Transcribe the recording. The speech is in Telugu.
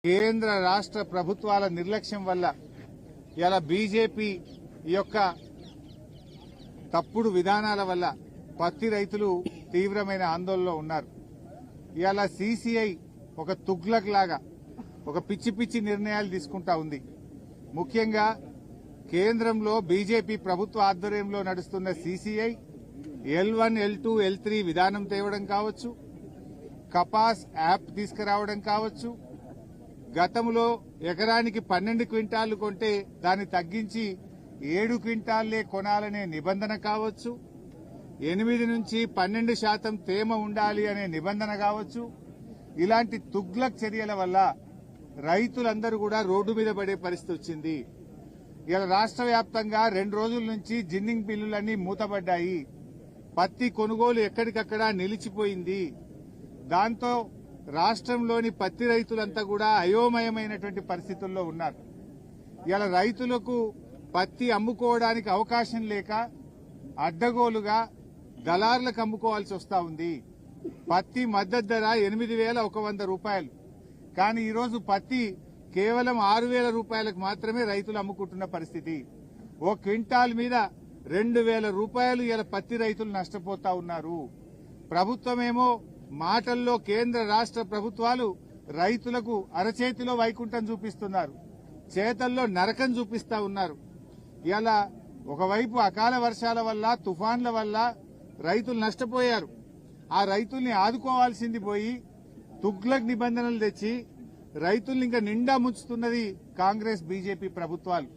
కేంద్ర రాష్ట్ర ప్రభుత్వాల నిర్లక్ష్యం వల్ల ఇలా బీజేపీ యొక్క తప్పుడు విధానాల వల్ల పత్తి రైతులు తీవ్రమైన ఆందోళనలో ఉన్నారు. ఇలా సీసీఐ ఒక తుగ్లక్ లాగా ఒక పిచ్చి పిచ్చి నిర్ణయాలు తీసుకుంటా ఉంది. ముఖ్యంగా కేంద్రంలో బీజేపీ ప్రభుత్వ ఆధ్వర్యంలో నడుస్తున్న సీసీఐ L1, L2, L3 విధానం తేవడం కావచ్చు, కపాస్ యాప్ తీసుకురావడం కావచ్చు, గతంలో ఎకరానికి 12 క్వింటాళ్లు కొంటే దాన్ని తగ్గించి 7 క్వింటాళ్లే కొనాలనే నిబంధన కావచ్చు, 8 నుంచి 12% తేమ ఉండాలి అనే నిబంధన కావచ్చు. ఇలాంటి తుగ్లక్ చర్యల వల్ల రైతులందరూ కూడా రోడ్డు మీద పడే పరిస్థితి వచ్చింది. ఇలా రాష్ట్ర వ్యాప్తంగా 2 రోజుల నుంచి జిన్నింగ్ బిల్లులన్నీ మూతపడ్డాయి. పత్తి కొనుగోలు ఎక్కడికక్కడ నిలిచిపోయింది. దాంతో రాష్ట్రంలోని పత్తి రైతులంతా కూడా అయోమయమైనటువంటి పరిస్థితుల్లో ఉన్నారు. ఇలా రైతులకు పత్తి అమ్ముకోవడానికి అవకాశం లేక అడ్డగోలుగా దళారులకు అమ్ముకోవాల్సి వస్తా ఉంది. పత్తి మద్దతు ధర 8,100 రూపాయలు. కానీ ఈరోజు పత్తి కేవలం 6,000 రూపాయలకు మాత్రమే రైతులు అమ్ముకుంటున్న పరిస్థితి. ఓ క్వింటాల్ మీద 2,000 రూపాయలు ఇలా పత్తి రైతులు నష్టపోతా ఉన్నారు. ప్రభుత్వమేమో మాటల్లో కేంద్ర రాష్ట్ర ప్రభుత్వాలు రైతులకు అరచేతిలో వైకుంఠం చూపిస్తున్నారు, చేతల్లో నరకం చూపిస్తా ఉన్నారు. ఇలా ఒకవైపు అకాల వర్షాల వల్ల తుఫాన్ల వల్ల రైతులు నష్టపోయారు. ఆ రైతుల్ని ఆదుకోవాల్సింది పోయి తుగ్లక్ నిబంధనలు తెచ్చి రైతుల్ని ఇంకా నిండా ముంచుతున్నది కాంగ్రెస్ బీజేపీ ప్రభుత్వాలు.